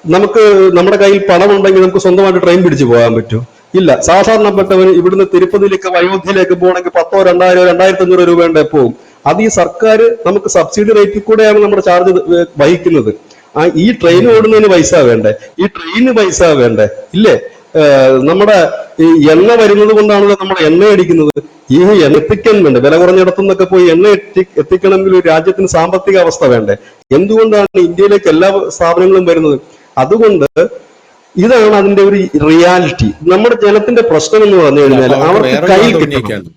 നമുക്ക് നമ്മുടെ കയ്യിൽ പണമുണ്ടെങ്കിൽ നമുക്ക് സ്വന്തമായിട്ട് ട്രെയിൻ പിടിച്ചു പോകാൻ പറ്റും? ഇല്ല. സാധാരണപ്പെട്ടവന് ഇവിടുന്ന് തിരുപ്പതിയിലേക്ക് അയോധ്യയിലേക്ക് പോകണമെങ്കിൽ 10,000, 2,000, 2,500 രൂപ ഉണ്ടേ പോകും. അത് ഈ സർക്കാർ നമുക്ക് സബ്സിഡി റേറ്റിൽ കൂടെയാണ് നമ്മുടെ ചാർജ് വഹിക്കുന്നത്. ഈ ട്രെയിൻ ഓടുന്നതിന് പൈസ വേണ്ടേ? ഈ ട്രെയിന് പൈസ വേണ്ടേ? ഇല്ലേ? നമ്മുടെ ഈ എണ്ണ വരുന്നത് കൊണ്ടാണല്ലോ നമ്മൾ എണ്ണ അടിക്കുന്നത്. ഈ എണ്ണ എത്തിക്കാൻ വേണ്ടേ? വില കുറഞ്ഞിടത്തുനിന്നൊക്കെ പോയി എണ്ണ എത്തിക്കണമെങ്കിൽ ഒരു രാജ്യത്തിന് സാമ്പത്തിക അവസ്ഥ വേണ്ടേ? എന്തുകൊണ്ടാണ് ഇന്ത്യയിലേക്ക് എല്ലാ സ്ഥാപനങ്ങളും വരുന്നത്? അതുകൊണ്ട് ഇതാണ് അതിന്റെ ഒരു റിയാലിറ്റി. നമ്മുടെ ജനത്തിന്റെ പ്രശ്നം എന്ന് പറഞ്ഞു കഴിഞ്ഞാൽ അവർക്ക് കയ്യിൽ കിട്ടണം.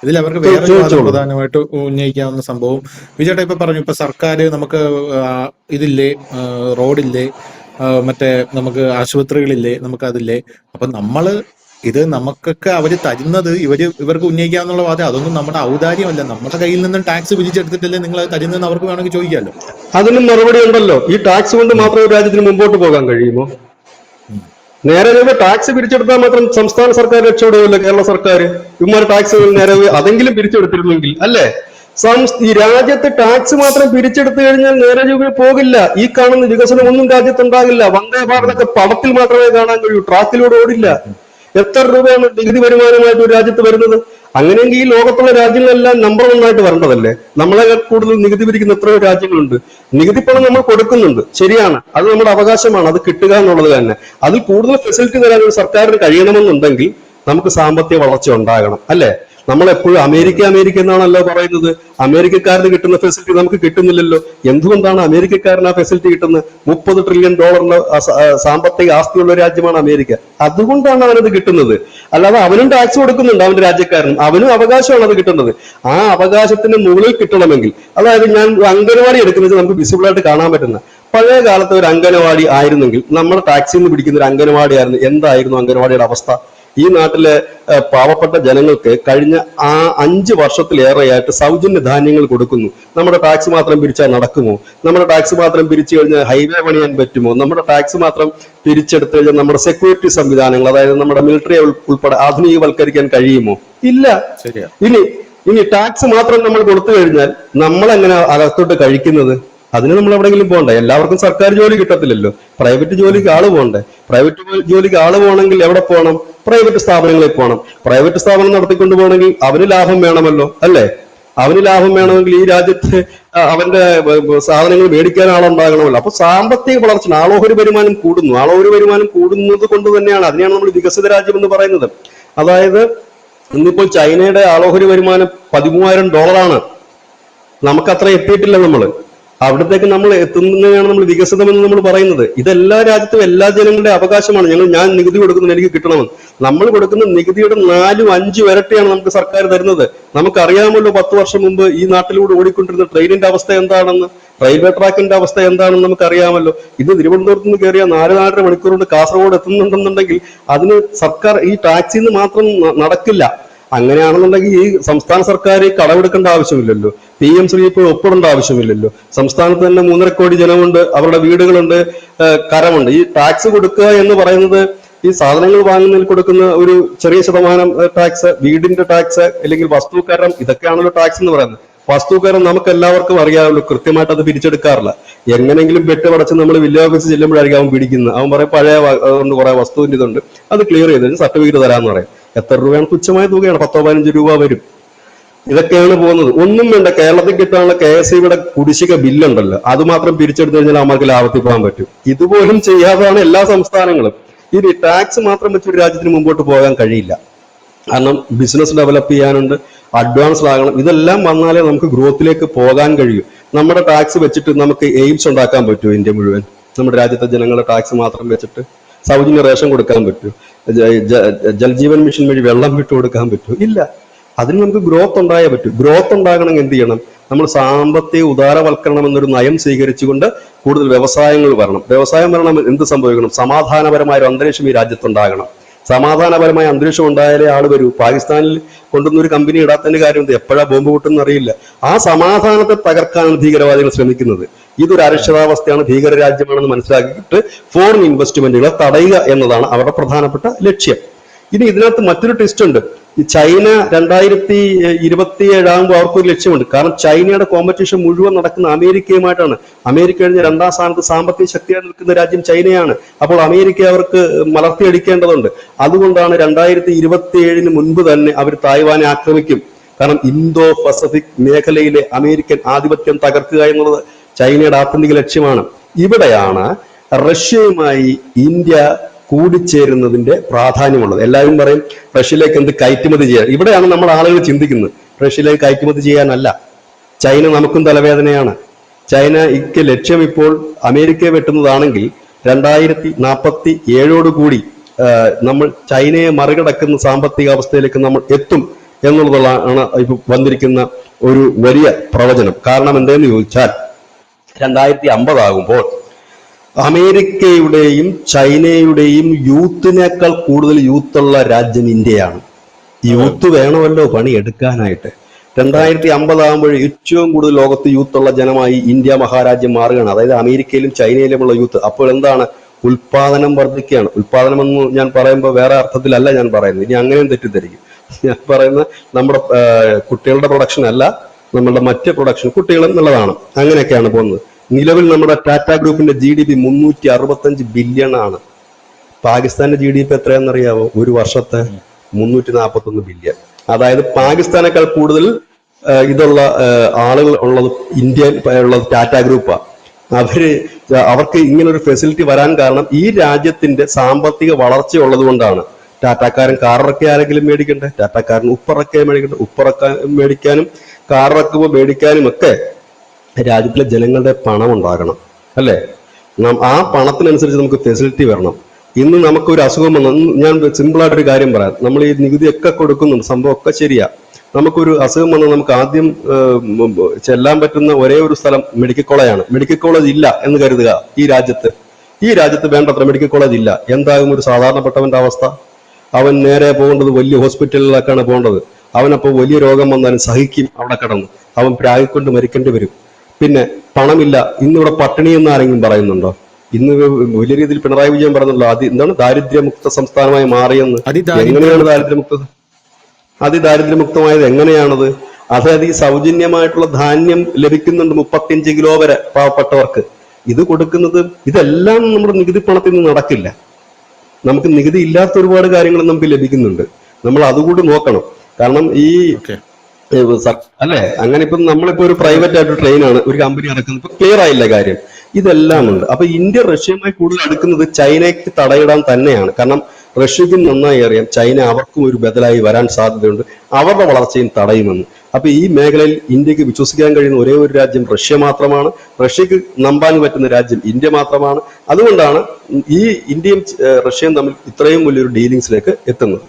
ഇതിൽ അവർക്ക് വേറെ പ്രധാനമായിട്ട് ഉന്നയിക്കാവുന്ന സംഭവം വിജയേട്ട ഇപ്പൊ പറഞ്ഞു, ഇപ്പൊ സർക്കാർ നമുക്ക് ഇതില്ലേ, റോഡില്ലേ, മറ്റേ നമുക്ക് ആശുപത്രികളില്ലേ, നമുക്ക് അതില്ലേ. അപ്പൊ നമ്മള് ഇത് നമുക്കൊക്കെ അവര് തരുന്നത് ഇവർക്ക് ഉന്നയിക്കാന്നുള്ള വാദം, അതൊന്നും നമ്മുടെ ഔദാര്യമല്ല. നമ്മുടെ കയ്യിൽ നിന്നും ടാക്സ് പിരിച്ചെടുത്തിട്ടല്ലേ നിങ്ങൾ തരുന്നതെന്ന് അവർക്ക് വേണമെങ്കിൽ ചോദിക്കാമല്ലോ. അതിനും മറുപടി ഉണ്ടല്ലോ. ഈ ടാക്സ് കൊണ്ട് മാത്രം ഒരു രാജ്യത്തിന് മുമ്പോട്ട് പോകാൻ കഴിയുമോ? നേരെ ടാക്സ് പിരിച്ചെടുത്താൽ മാത്രം സംസ്ഥാന സർക്കാർ രക്ഷപ്പെടുമല്ലോ. കേരള സർക്കാർ ഇവന്മാർ ടാക്സ് നേരെ അതെങ്കിലും പിരിച്ചെടുത്തിരുന്നെങ്കിൽ അല്ലേ? ഈ രാജ്യത്ത് ടാക്സ് മാത്രം പിരിച്ചെടുത്തു കഴിഞ്ഞാൽ നേരെ രൂപ പോകില്ല. ഈ കാണുന്ന വികസനം ഒന്നും രാജ്യത്തുണ്ടാകില്ല. വന്ദേ ഭാരതൊക്കെ പടത്തിൽ മാത്രമേ കാണാൻ കഴിയൂ, ട്രാക്കിലൂടെ ഓടില്ല. എത്ര രൂപയാണ് നികുതി വരുമാനമായിട്ട് ഒരു രാജ്യത്ത് വരുന്നത്? അങ്ങനെയെങ്കിൽ ഈ ലോകത്തുള്ള രാജ്യങ്ങളെല്ലാം നമ്പർ 1 ആയിട്ട് വരേണ്ടതല്ലേ? നമ്മളെ കൂടുതൽ നികുതി പിരിക്കുന്ന എത്രയോ രാജ്യങ്ങളുണ്ട്. നികുതി പണം നമ്മൾ കൊടുക്കുന്നുണ്ട്, ശരിയാണ്, അത് നമ്മുടെ അവകാശമാണ്, അത് കിട്ടുക എന്നുള്ളത് തന്നെ. അതിൽ കൂടുതൽ ഫെസിലിറ്റി തരാൻ ഒരു സർക്കാരിന് കഴിയണമെന്നുണ്ടെങ്കിൽ നമുക്ക് സാമ്പത്തിക വളർച്ച ഉണ്ടാകണം, അല്ലേ? നമ്മളെപ്പോഴും അമേരിക്ക എന്നാണല്ലോ പറയുന്നത്. അമേരിക്കക്കാരന് കിട്ടുന്ന ഫെസിലിറ്റി നമുക്ക് കിട്ടുന്നില്ലല്ലോ. എന്തുകൊണ്ടാണ് അമേരിക്കക്കാരന് ആ ഫെസിലിറ്റി കിട്ടുന്നത്? $30 ട്രില്യൺ സാമ്പത്തിക ആസ്തിയുള്ള രാജ്യമാണ് അമേരിക്ക. അതുകൊണ്ടാണ് അവനത് കിട്ടുന്നത്. അല്ലാതെ അവനും ടാക്സ് കൊടുക്കുന്നുണ്ട്, അവന്റെ രാജ്യക്കാരനും, അവനും അവകാശമാണ് അത് കിട്ടുന്നത്. ആ അവകാശത്തിന് മുകളിൽ കിട്ടണമെങ്കിൽ, അതായത് ഞാൻ അംഗനവാടി എടുക്കുന്നത് നമുക്ക് വിസിബിൾ ആയിട്ട് കാണാൻ പറ്റുന്ന പഴയ കാലത്ത് ഒരു അംഗനവാടി ആയിരുന്നെങ്കിൽ, നമ്മൾ ടാക്സിൽ നിന്ന് പിടിക്കുന്ന ഒരു അംഗനവാടി ആയിരുന്നു, എന്തായിരുന്നു അംഗനവാടിയുടെ അവസ്ഥ? ഈ നാട്ടിലെ പാവപ്പെട്ട ജനങ്ങൾക്ക് കഴിഞ്ഞ 5 വർഷത്തിലേറെയായിട്ട് സൗജന്യ ധാന്യങ്ങൾ കൊടുക്കുന്നു. നമ്മുടെ ടാക്സ് മാത്രം പിരിച്ചാൽ നടക്കുമോ? നമ്മുടെ ടാക്സ് മാത്രം പിരിച്ചു കഴിഞ്ഞാൽ ഹൈവേ പണിയാൻ പറ്റുമോ? നമ്മുടെ ടാക്സ് മാത്രം പിരിച്ചെടുത്തു കഴിഞ്ഞാൽ നമ്മുടെ സെക്യൂരിറ്റി സംവിധാനങ്ങൾ, അതായത് നമ്മുടെ മിലിറ്ററി ഉൾപ്പെടെ ആധുനികവൽക്കരിക്കാൻ കഴിയുമോ? ഇല്ല. ഇനി ടാക്സ് മാത്രം നമ്മൾ കൊടുത്തു കഴിഞ്ഞാൽ നമ്മൾ എങ്ങനെ അകത്തോട്ട് കഴിക്കുന്നത്? അതിന് നമ്മൾ എവിടെയെങ്കിലും പോകണ്ടേ? എല്ലാവർക്കും സർക്കാർ ജോലി കിട്ടത്തില്ലല്ലോ. പ്രൈവറ്റ് ജോലിക്ക് ആള് പോകണ്ടേ? പ്രൈവറ്റ് ജോലിക്ക് ആള് പോകണമെങ്കിൽ എവിടെ പോകണം? പ്രൈവറ്റ് സ്ഥാപനങ്ങളിൽ പോകണം. പ്രൈവറ്റ് സ്ഥാപനം നടത്തിക്കൊണ്ട് പോകണമെങ്കിൽ അവന് ലാഭം വേണമല്ലോ, അല്ലേ? അവന് ലാഭം വേണമെങ്കിൽ ഈ രാജ്യത്ത് അവന്റെ സാധനങ്ങൾ മേടിക്കാൻ ആളുണ്ടാകണമല്ലോ. അപ്പൊ സാമ്പത്തിക വളർച്ച, ആളോഹരി വരുമാനം കൂടുന്നു. ആളോഹരി വരുമാനം കൂടുന്നത് കൊണ്ട് തന്നെയാണ്, അതിനെയാണ് നമ്മൾ വികസിത രാജ്യം എന്ന് പറയുന്നത്. അതായത് ഇന്നിപ്പോൾ ചൈനയുടെ ആളോഹരി വരുമാനം $13,000. നമുക്കത്ര എത്തിയിട്ടില്ല. അവിടത്തേക്ക് നമ്മൾ എത്തുന്നതിനാണ് നമ്മൾ വികസിതമെന്ന് നമ്മൾ പറയുന്നത്. ഇതെല്ലാ രാജ്യത്തും എല്ലാ ജനങ്ങളുടെ അവകാശമാണ്. ഞാൻ നികുതി കൊടുക്കുന്നത് എനിക്ക് കിട്ടണമെന്ന്. നമ്മൾ കൊടുക്കുന്ന നികുതിയുടെ 4-5 ഇരട്ടിയാണ് നമുക്ക് സർക്കാർ തരുന്നത്. നമുക്കറിയാമല്ലോ 10 വർഷം മുമ്പ് ഈ നാട്ടിലൂടെ ഓടിക്കൊണ്ടിരുന്ന ട്രെയിനിന്റെ അവസ്ഥ എന്താണെന്ന്, റെയിൽവേ ട്രാക്കിന്റെ അവസ്ഥ എന്താണെന്ന് നമുക്കറിയാമല്ലോ. ഇത് തിരുവനന്തപുരത്ത് നിന്ന് കയറിയ 4-4.5 മണിക്കൂർ കൊണ്ട് കാസർഗോഡ് എത്തുന്നുണ്ടെന്നുണ്ടെങ്കിൽ അതിന് സർക്കാർ ഈ ടാക്സിൽ നിന്ന് മാത്രം നടക്കില്ല. അങ്ങനെയാണെന്നുണ്ടെങ്കിൽ ഈ സംസ്ഥാന സർക്കാർ കടമെടുക്കേണ്ട ആവശ്യമില്ലല്ലോ, PM ശ്രീ ഇപ്പോൾ ഒപ്പിടേണ്ട ആവശ്യമില്ലല്ലോ. സംസ്ഥാനത്ത് തന്നെ 3.5 കോടി ജനമുണ്ട്, അവരുടെ വീടുകളുണ്ട്, കരമുണ്ട്. ഈ ടാക്സ് കൊടുക്കുക എന്ന് പറയുന്നത് ഈ സാധനങ്ങൾ വാങ്ങുന്നതിൽ കൊടുക്കുന്ന ഒരു ചെറിയ ശതമാനം ടാക്സ്, വീടിന്റെ ടാക്സ്, അല്ലെങ്കിൽ വസ്തുക്കരം, ഇതൊക്കെയാണല്ലോ ടാക്സ് എന്ന് പറയുന്നത്. വസ്തുക്കരം നമുക്ക് എല്ലാവർക്കും അറിയാമല്ലോ, കൃത്യമായിട്ട് അത് പിരിച്ചെടുക്കാറില്ല. എങ്ങനെങ്കിലും വെട്ടുപടച്ച് നമ്മൾ വില്ലേജ് ഓഫീസിൽ ചെല്ലുമ്പോഴായിരിക്കും അവൻ പിടിക്കുന്നത്. അവൻ പറയും പഴയ കുറെ വസ്തുവിന്റെ ഇതുണ്ട്, അത് ക്ലിയർ ചെയ്തതിന് സർട്ടിഫിക്കറ്റ് തരാമെന്ന് പറയും. എത്ര രൂപയാണ്? തുച്ഛമായ തുകയാണ്, 10-15 രൂപ വരും. ഇതൊക്കെയാണ് പോകുന്നത്. ഒന്നും വേണ്ട, കേരളത്തിൽ കിട്ടാനുള്ള KSEBിയുടെ കുടിശ്ശിക ബില്ലുണ്ടല്ലോ, അത് മാത്രം പിരിച്ചെടുത്തു കഴിഞ്ഞാൽ അവർക്ക് ലാഭത്തിൽ പോകാൻ പറ്റും. ഇതുപോലും ചെയ്യാതാണ് എല്ലാ സംസ്ഥാനങ്ങളും. ഈ ടാക്സ് മാത്രം വെച്ച് ഒരു രാജ്യത്തിന് മുമ്പോട്ട് പോകാൻ കഴിയില്ല. കാരണം ബിസിനസ് ഡെവലപ്പ് ചെയ്യാനുണ്ട്, അഡ്വാൻസ്ഡ് ആകണം. ഇതെല്ലാം വന്നാലേ നമുക്ക് ഗ്രോത്തിലേക്ക് പോകാൻ കഴിയും. നമ്മുടെ ടാക്സ് വെച്ചിട്ട് നമുക്ക് എയിംസ് ഉണ്ടാക്കാൻ പറ്റുമോ? ഇന്ത്യ മുഴുവൻ നമ്മുടെ രാജ്യത്തെ ജനങ്ങളുടെ ടാക്സ് മാത്രം വെച്ചിട്ട് സൗജന്യ റേഷൻ കൊടുക്കാൻ പറ്റുമോ? ജൽജീവൻ മിഷൻ വഴി വെള്ളം വിട്ടു കൊടുക്കാൻ പറ്റുമോ? ഇല്ല. അതിന് നമുക്ക് ഗ്രോത്ത് ഉണ്ടായേ പറ്റൂ. ഗ്രോത്ത് ഉണ്ടാകണമെങ്കിൽ എന്ത് ചെയ്യണം? നമ്മൾ സാമ്പത്തിക ഉദാരവൽക്കരണം എന്നൊരു നയം സ്വീകരിച്ചുകൊണ്ട് കൂടുതൽ വ്യവസായങ്ങൾ വരണം. വ്യവസായം വരണം, എന്ത് സംഭവിക്കണം? സമാധാനപരമായ ഒരു അന്തരീക്ഷം ഈ രാജ്യത്തുണ്ടാകണം. സമാധാനപരമായ അന്തരീക്ഷം ഉണ്ടായാലേ ആള് വരൂ. പാകിസ്ഥാനിൽ കൊണ്ടുവന്ന ഒരു കമ്പനി ഇടാത്തതിന്റെ കാര്യം എപ്പോഴാ ബോംബ് പൊട്ടുന്ന അറിയില്ല. ആ സമാധാനത്തെ തകർക്കാനാണ് ഭീകരവാദികൾ ശ്രമിക്കുന്നത്. ഇതൊരു അരക്ഷിതാവസ്ഥയാണ്, ഭീകര രാജ്യമാണെന്ന് മനസ്സിലാക്കിയിട്ട് ഫോറിൻ ഇൻവെസ്റ്റ്മെന്റുകളെ തടയുക എന്നതാണ് അവരുടെ പ്രധാനപ്പെട്ട ലക്ഷ്യം. ഇനി ഇതിനകത്ത് മറ്റൊരു ട്വിസ്റ്റ് ഉണ്ട്. ഈ ചൈന 2027 അവർക്കൊരു ലക്ഷ്യമുണ്ട്. കാരണം ചൈനയുടെ കോമ്പറ്റീഷൻ മുഴുവൻ നടക്കുന്ന അമേരിക്കയുമായിട്ടാണ്. അമേരിക്ക കഴിഞ്ഞ 2ാം സ്ഥാനത്ത് സാമ്പത്തിക ശക്തിയായി നിൽക്കുന്ന രാജ്യം ചൈനയാണ്. അപ്പോൾ അമേരിക്ക അവർക്ക് മലർത്തിയടിക്കേണ്ടതുണ്ട്. അതുകൊണ്ടാണ് 2027 മുൻപ് തന്നെ അവർ തായ്വാനെ ആക്രമിക്കും. കാരണം ഇന്തോ പസഫിക് മേഖലയിലെ അമേരിക്കൻ ആധിപത്യം തകർക്കുക എന്നുള്ളത് ചൈനയുടെ ആത്യന്തിക ലക്ഷ്യമാണ്. ഇവിടെയാണ് റഷ്യയുമായി ഇന്ത്യ കൂടിച്ചേരുന്നതിന്റെ പ്രാധാന്യമുള്ളത്. എല്ലാവരും പറയും റഷ്യയിലേക്ക് എന്ത് കയറ്റുമതി ചെയ്യാൻ. ഇവിടെയാണ് നമ്മുടെ ആളുകൾ ചിന്തിക്കുന്നത്. റഷ്യയിലേക്ക് കയറ്റുമതി ചെയ്യാനല്ല, ചൈന നമുക്കും തലവേദനയാണ്. ചൈനയ്ക്ക് ലക്ഷ്യം ഇപ്പോൾ അമേരിക്കയെ വെട്ടുന്നതാണെങ്കിൽ 2047 കൂടി നമ്മൾ ചൈനയെ മറികടക്കുന്ന സാമ്പത്തിക അവസ്ഥയിലേക്ക് നമ്മൾ എത്തും എന്നുള്ളതാണ് ഇപ്പൊ വന്നിരിക്കുന്ന ഒരു വലിയ പ്രവചനം. കാരണം എന്തെന്ന് ചോദിച്ചാൽ 2050 ആകുമ്പോൾ അമേരിക്കയുടെയും ചൈനയുടെയും യൂത്തിനേക്കാൾ കൂടുതൽ യൂത്തുള്ള രാജ്യം ഇന്ത്യയാണ്. യൂത്ത് വേണമല്ലോ പണി എടുക്കാനായിട്ട്. 2050 ആകുമ്പോൾ ഏറ്റവും കൂടുതൽ ലോകത്ത് യൂത്തുള്ള ജനമായി ഇന്ത്യ മഹാരാജ്യം മാറുകയാണ്. അതായത് അമേരിക്കയിലും ചൈനയിലുമുള്ള യൂത്ത്. അപ്പോൾ എന്താണ്? ഉൽപാദനം വർദ്ധിക്കുകയാണ്. ഉൽപാദനം എന്ന് ഞാൻ പറയുമ്പോൾ വേറെ അർത്ഥത്തിലല്ല ഞാൻ പറയുന്നത്, ഇനി അങ്ങനെയും തെറ്റിദ്ധരിക്കും. ഞാൻ പറയുന്ന നമ്മുടെ കുട്ടികളുടെ പ്രൊഡക്ഷൻ അല്ല, നമ്മളുടെ മറ്റ് പ്രൊഡക്ഷൻ കുട്ടികൾ എന്നുള്ളതാണ്. അങ്ങനെയൊക്കെയാണ് പോകുന്നത്. നിലവിൽ നമ്മുടെ ടാറ്റ ഗ്രൂപ്പിന്റെ GDP 365 ബില്യൺ ആണ്. പാകിസ്ഥാന്റെ GDP എത്രയാണെന്നറിയാവോ? ഒരു വർഷത്തെ 341 ബില്യൺ. അതായത് പാകിസ്ഥാനേക്കാൾ കൂടുതൽ ഇതുള്ള ആളുകൾ ഉള്ളത് ഇന്ത്യയിൽ ഉള്ളത് ടാറ്റ ഗ്രൂപ്പാണ്. അവർക്ക് ഇങ്ങനെ ഒരു ഫെസിലിറ്റി വരാൻ കാരണം ഈ രാജ്യത്തിന്റെ സാമ്പത്തിക വളർച്ച ഉള്ളത് കൊണ്ടാണ്. ടാറ്റക്കാരൻ കാറിറക്കി ആരെങ്കിലും മേടിക്കണ്ടേ? ടാറ്റക്കാരൻ ഉപ്പിറക്കിയ മേടിക്കണ്ടേ? ഉപ്പിറക്കാൻ മേടിക്കാനും കാറിറക്കുമ്പോൾ മേടിക്കാനും ഒക്കെ രാജ്യത്തിലെ ജനങ്ങളുടെ പണം ഉണ്ടാകണം, അല്ലേ? ആ പണത്തിനനുസരിച്ച് നമുക്ക് ഫെസിലിറ്റി വരണം. ഇന്ന് നമുക്കൊരു അസുഖം വന്നു, ഞാൻ സിമ്പിളായിട്ടൊരു കാര്യം പറയാം. നമ്മൾ ഈ നികുതിയൊക്കെ കൊടുക്കുന്നുണ്ട്, സംഭവം ഒക്കെ ശരിയാ. നമുക്കൊരു അസുഖം വന്നാൽ നമുക്ക് ആദ്യം ചെല്ലാൻ പറ്റുന്ന ഒരേ ഒരു സ്ഥലം മെഡിക്കൽ കോളേജാണ്. മെഡിക്കൽ കോളേജ് ഇല്ല എന്ന് കരുതുക. ഈ രാജ്യത്ത് വേണ്ടത്ര മെഡിക്കൽ കോളേജ് ഇല്ല. എന്താകും ഒരു സാധാരണപ്പെട്ടവന്റെ അവസ്ഥ? അവൻ നേരെ പോകേണ്ടത് വലിയ ഹോസ്പിറ്റലിലേക്കാണ് പോകേണ്ടത്. അവനപ്പോൾ വലിയ രോഗം വന്നാലും സഹിക്കും, അവിടെ കിടന്ന് അവൻ പ്രാഗിക്കൊണ്ട് മരിക്കേണ്ടി വരും. പിന്നെ പണമില്ല. ഇന്നിവിടെ പട്ടിണി എന്ന് ആരെങ്കിലും പറയുന്നുണ്ടോ? ഇന്ന് വലിയ രീതിയിൽ പിണറായി വിജയൻ പറഞ്ഞല്ലോ, എന്താണ് ദാരിദ്ര്യമുക്ത സംസ്ഥാനമായി മാറിയെന്ന്. എങ്ങനെയാണ് അതിദാരിദ്ര്യമുക്തമായത്? എങ്ങനെയാണത്? അതായത് ഈ സൗജന്യമായിട്ടുള്ള ധാന്യം ലഭിക്കുന്നുണ്ട് 35 കിലോ വരെ പാവപ്പെട്ടവർക്ക്. ഇത് കൊടുക്കുന്നത് ഇതെല്ലാം നമ്മുടെ നികുതി പണത്തിൽ നിന്ന് നടക്കില്ല. നമുക്ക് നികുതി ഇല്ലാത്ത ഒരുപാട് കാര്യങ്ങൾ നമുക്ക് ലഭിക്കുന്നുണ്ട്. നമ്മൾ അതുകൂടി നോക്കണം. കാരണം ഈ അല്ലെ, അങ്ങനെ ഇപ്പം നമ്മളിപ്പോ ഒരു പ്രൈവറ്റ് ആയിട്ട് ട്രെയിനാണ് ഒരു കമ്പനി ഇറക്കുന്നത്, ഇപ്പൊ ക്ലിയർ ആയില്ല കാര്യം. ഇതെല്ലാം ഉണ്ട്. അപ്പൊ ഇന്ത്യ റഷ്യയുമായി കൂടുതൽ അടുക്കുന്നത് ചൈനയ്ക്ക് തടയിടാൻ തന്നെയാണ്. കാരണം റഷ്യക്കും നന്നായി അറിയാം ചൈന അവർക്കും ഒരു ബദലായി വരാൻ സാധ്യതയുണ്ട്, അവരുടെ വളർച്ചയും തടയുമെന്ന്. അപ്പൊ ഈ മേഖലയിൽ ഇന്ത്യക്ക് വിശ്വസിക്കാൻ കഴിയുന്ന ഒരേ ഒരു രാജ്യം റഷ്യ മാത്രമാണ്. റഷ്യക്ക് നമ്പാൻ പറ്റുന്ന രാജ്യം ഇന്ത്യ മാത്രമാണ്. അതുകൊണ്ടാണ് ഈ ഇന്ത്യയും റഷ്യയും തമ്മിൽ ഇത്രയും വലിയൊരു ഡീലിങ്സിലേക്ക് എത്തുന്നത്.